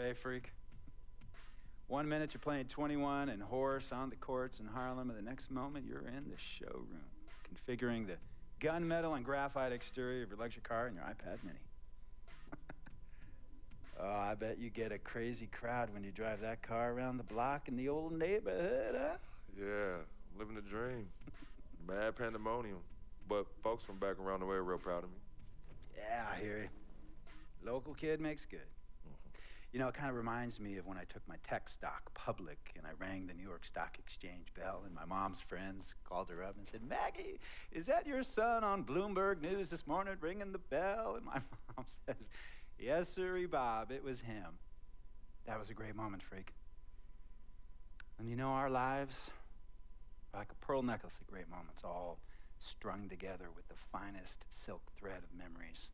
eh, freak? 1 minute you're playing 21 and horse on the courts in Harlem, and the next moment you're in the showroom, configuring the gunmetal and graphite exterior of your luxury car and your iPad mini. Oh, I bet you get a crazy crowd when you drive that car around the block in the old neighborhood, huh? Yeah, I'm living the dream. Mad pandemonium. But folks from back around the way are real proud of me. Yeah, I hear you. Local kid makes good. You know, it kind of reminds me of when I took my tech stock public and I rang the New York Stock Exchange bell and my mom's friends called her up and said, "Maggie, is that your son on Bloomberg News this morning ringing the bell?" And my mom says, "Yes, sirree, Bob, it was him." That was a great moment, freak. And you know, our lives are like a pearl necklace of great moments, all strung together with the finest silk thread of memories.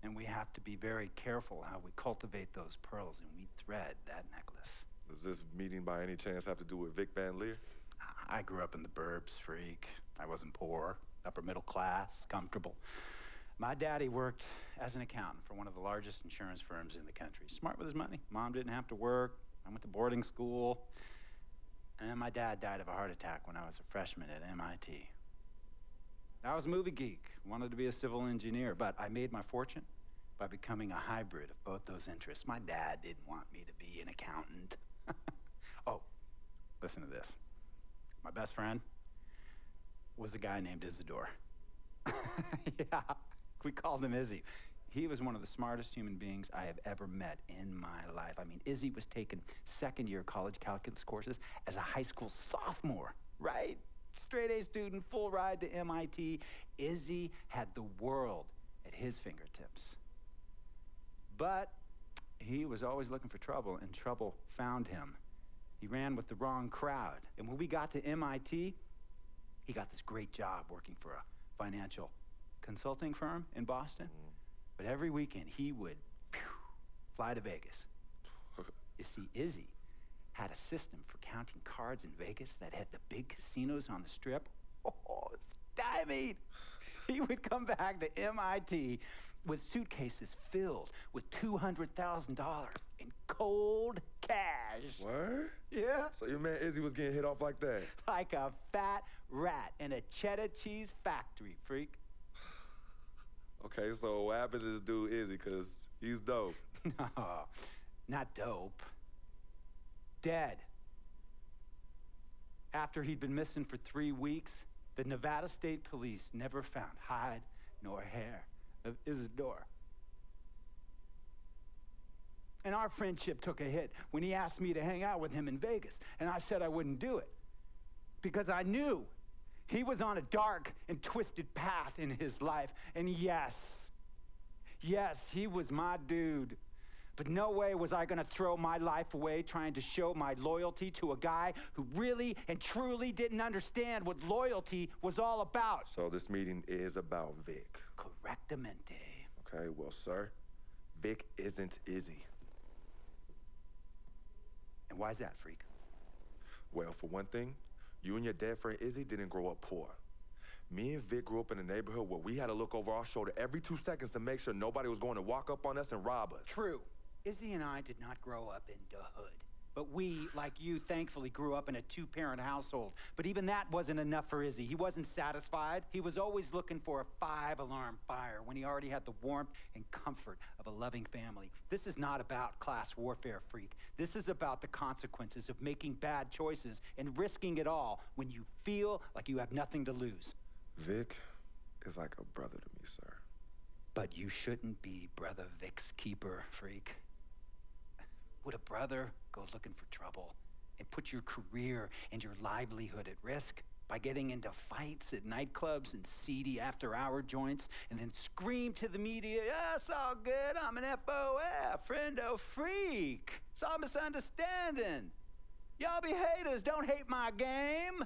And we have to be very careful how we cultivate those pearls and we thread that necklace. Does this meeting by any chance have to do with Vic Van Leer? I grew up in the burbs, freak. I wasn't poor, upper middle class, comfortable. My daddy worked as an accountant for one of the largest insurance firms in the country. Smart with his money. Mom didn't have to work. I went to boarding school. And then my dad died of a heart attack when I was a freshman at MIT. I was a movie geek, wanted to be a civil engineer, but I made my fortune by becoming a hybrid of both those interests. My dad didn't want me to be an accountant. Oh, listen to this. My best friend was a guy named Isidore. Yeah, we called him Izzy. He was one of the smartest human beings I have ever met in my life. I mean, Izzy was taking second-year college calculus courses as a high school sophomore, right? Straight-A student, full ride to MIT. Izzy had the world at his fingertips. But he was always looking for trouble, and trouble found him. He ran with the wrong crowd. And when we got to MIT, he got this great job working for a financial consulting firm in Boston. But every weekend, he would fly to Vegas. You see, Izzy had a system for counting cards in Vegas that had the big casinos on the Strip. Oh, stymied. He would come back to MIT with suitcases filled with $200,000 in cold cash. What? Yeah. So your man Izzy was getting hit off like that? Like a fat rat in a cheddar cheese factory, freak. Okay, so what happened to this dude Izzy, because he's dope? No, not dope. Dead. After he'd been missing for 3 weeks, the Nevada State Police never found hide nor hair of Isidore. And our friendship took a hit when he asked me to hang out with him in Vegas, and I said I wouldn't do it because I knew he was on a dark and twisted path in his life. And yes, he was my dude. But no way was I gonna throw my life away trying to show my loyalty to a guy who really and truly didn't understand what loyalty was all about. So this meeting is about Vic. Correctamente. Okay, well, sir, Vic isn't Izzy. And why's that, freak? Well, for one thing, you and your dead friend Izzy didn't grow up poor. Me and Vic grew up in a neighborhood where we had to look over our shoulder every 2 seconds to make sure nobody was going to walk up on us and rob us. True. Izzy and I did not grow up in the hood. But we, like you, thankfully grew up in a 2-parent household. But even that wasn't enough for Izzy. He wasn't satisfied. He was always looking for a 5-alarm fire when he already had the warmth and comfort of a loving family. This is not about class warfare, freak. This is about the consequences of making bad choices and risking it all when you feel like you have nothing to lose. Vic is like a brother to me, sir. But you shouldn't be Brother Vic's keeper, freak. Would a brother go looking for trouble and put your career and your livelihood at risk by getting into fights at nightclubs and seedy after-hour joints and then scream to the media, "Yeah, it's all good, I'm an FOF, friendo freak. It's all misunderstanding. Y'all be haters, don't hate my game."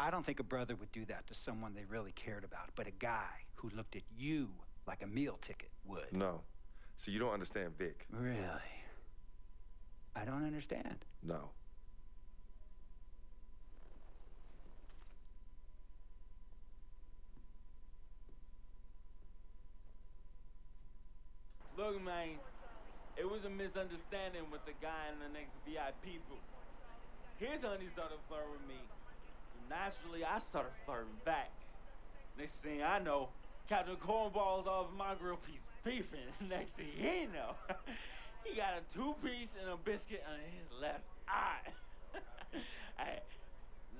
I don't think a brother would do that to someone they really cared about, but a guy who looked at you like a meal ticket would. No. See, you don't understand Vic. Really? I don't understand. No. Look, man, a misunderstanding with the guy in the next VIP booth. His honey started flirting with me, so naturally I started flirting back. Next thing I know, Captain Cornball's off my grill piece beefing. Next thing he know, he got a 2-piece and a biscuit on his left eye. Hey,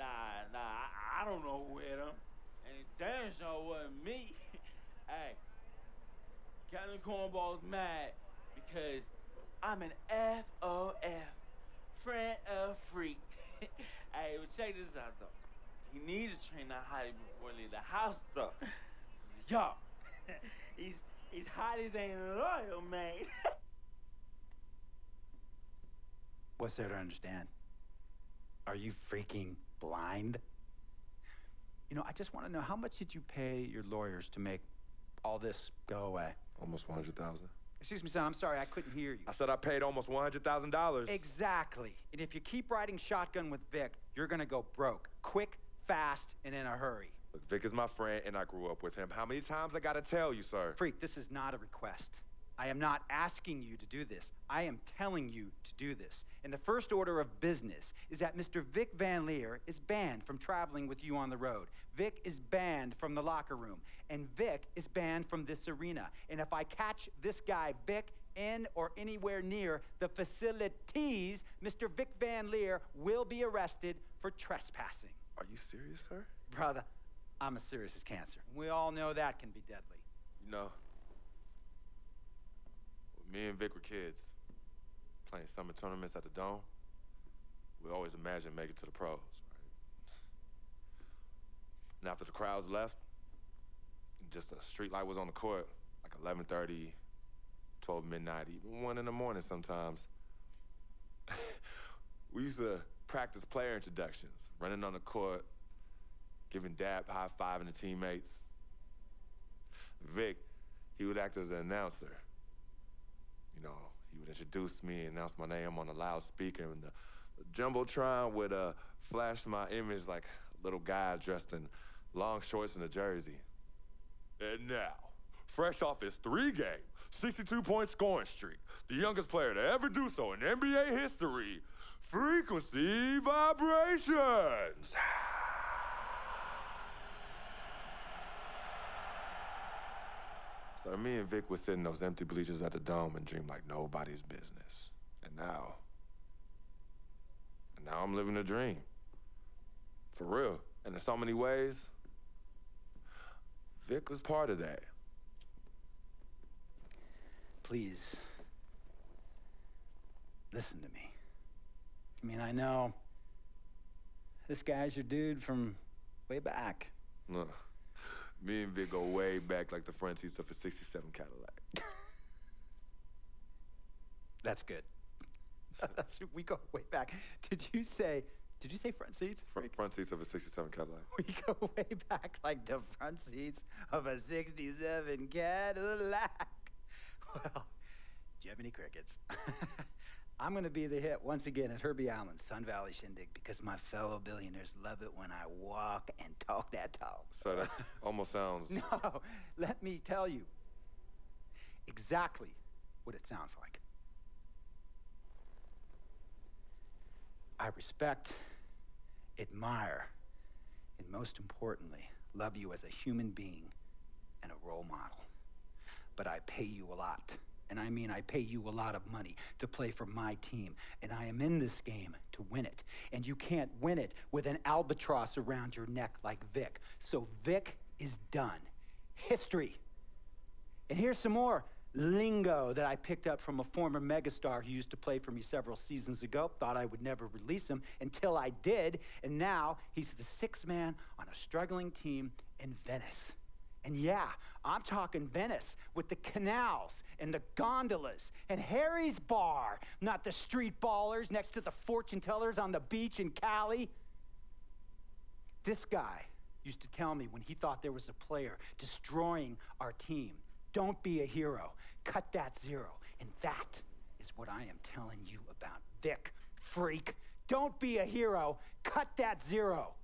I don't know who hit him, and it damn sure wasn't me. Hey, Captain Cornball's mad because I'm an FOF, friend of freak. Hey, well, check this out, though. He needs to train that hottie before he leave the house, though. Yo, he's hotties ain't loyal, man. What's there to understand? Are you freaking blind? You know, I just want to know, how much did you pay your lawyers to make all this go away? Almost $100,000. Excuse me, son, I'm sorry, I couldn't hear you. I said I paid almost $100,000. Exactly. And if you keep riding shotgun with Vic, you're gonna go broke. Quick, fast, and in a hurry. Look, Vic is my friend, and I grew up with him. How many times I gotta tell you, sir? Freak, this is not a request. I am not asking you to do this. I am telling you to do this. And the first order of business is that Mr. Vic Van Leer is banned from traveling with you on the road. Vic is banned from the locker room. And Vic is banned from this arena. And if I catch this guy, Vic, in or anywhere near the facilities, Mr. Vic Van Leer will be arrested for trespassing. Are you serious, sir? Brother, I'm as serious as cancer. We all know that can be deadly. You know, when me and Vic were kids, playing summer tournaments at the Dome, we always imagined making it to the pros, right? And after the crowds left, just a street light was on the court, like 11:30, 12 midnight, even 1 in the morning sometimes. We used to practice player introductions, running on the court, giving dap, high-fiving the teammates. Vic, he would act as an announcer. You know, he would introduce me, announce my name on a loudspeaker, and the Jumbotron would flash my image like a little guy dressed in long shorts and a jersey. And now, fresh off his 3-game, 62-point scoring streak, the youngest player to ever do so in NBA history, Frequency Vibrations. So me and Vic would sit in those empty bleachers at the Dome and dream like nobody's business. And now I'm living a dream. For real. And in so many ways, Vic was part of that. Please, listen to me. I mean, I know this guy's your dude from way back. Look, me and Vic go way back like the front seats of a 67 Cadillac. That's good. We go way back. Did you say front seats? Front seats of a 67 Cadillac. We go way back like the front seats of a 67 Cadillac. Well, do you have any crickets? I'm gonna be the hit once again at Herbie Allen's Sun Valley Shindig because my fellow billionaires love it when I walk and talk that talk. So that almost sounds... No, let me tell you exactly what it sounds like. I respect, admire, and most importantly, love you as a human being and a role model. But I pay you a lot. And I mean, I pay you a lot of money to play for my team. And I am in this game to win it. And you can't win it with an albatross around your neck like Vic. So Vic is done. History. And here's some more lingo that I picked up from a former megastar who used to play for me several seasons ago. Thought I would never release him until I did. And now he's the 6th man on a struggling team in Venice. And yeah, I'm talking Venice with the canals and the gondolas and Harry's bar, not the street ballers next to the fortune tellers on the beach in Cali. This guy used to tell me when he thought there was a player destroying our team, don't be a hero, cut that zero. And that is what I am telling you about Vic, freak. Don't be a hero, cut that zero.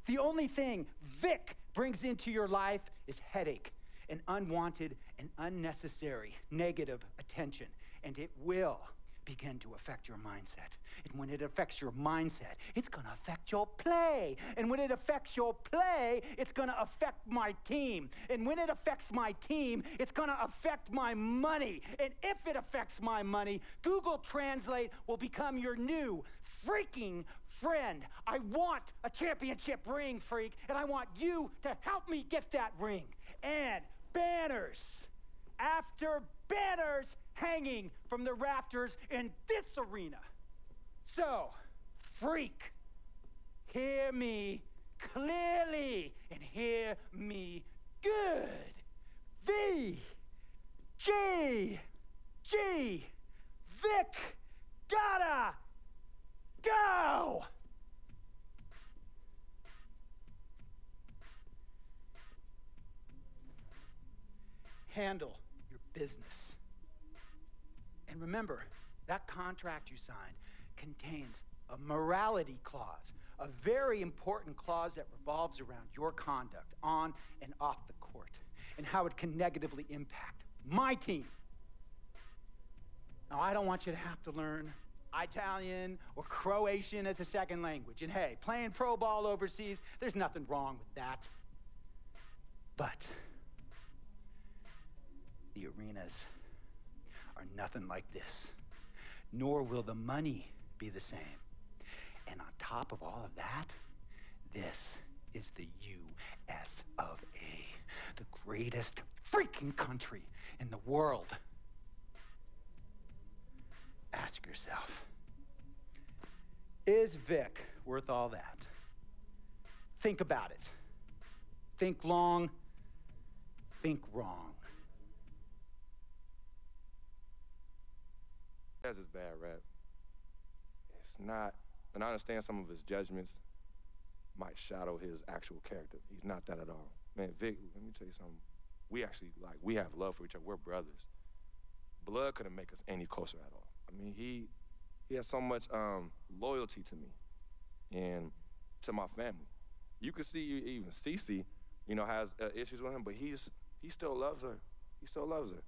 The only thing Vic brings into your life is headache and unwanted and unnecessary negative attention. and it will begin to affect your mindset. And when it affects your mindset, it's going to affect your play. And when it affects your play, it's going to affect my team. And when it affects my team, it's going to affect my money. And if it affects my money, Google Translate will become your new freaking friend. I want a championship ring, freak, and I want you to help me get that ring. And banners after banners hanging from the rafters in this arena. So, freak, hear me clearly and hear me good. V, G, Vic, gotta go! Handle your business. And remember, that contract you signed contains a morality clause, a very important clause that revolves around your conduct on and off the court, and how it can negatively impact my team. Now, I don't want you to have to learn Italian or Croatian as a second language. And hey, playing pro ball overseas, there's nothing wrong with that. But the arenas are nothing like this, nor will the money be the same. And on top of all of that, this is the US of A, the greatest freaking country in the world. Ask yourself, is Vic worth all that? Think about it. Think long, think wrong. Has his bad rap. It's not, and I understand some of his judgments might shadow his actual character. He's not that at all. Man, Vic, let me tell you something. We actually, we have love for each other. We're brothers. Blood couldn't make us any closer at all. I mean, he has so much loyalty to me and to my family. You can see even Cece, has issues with him, but he still loves her. He still loves her.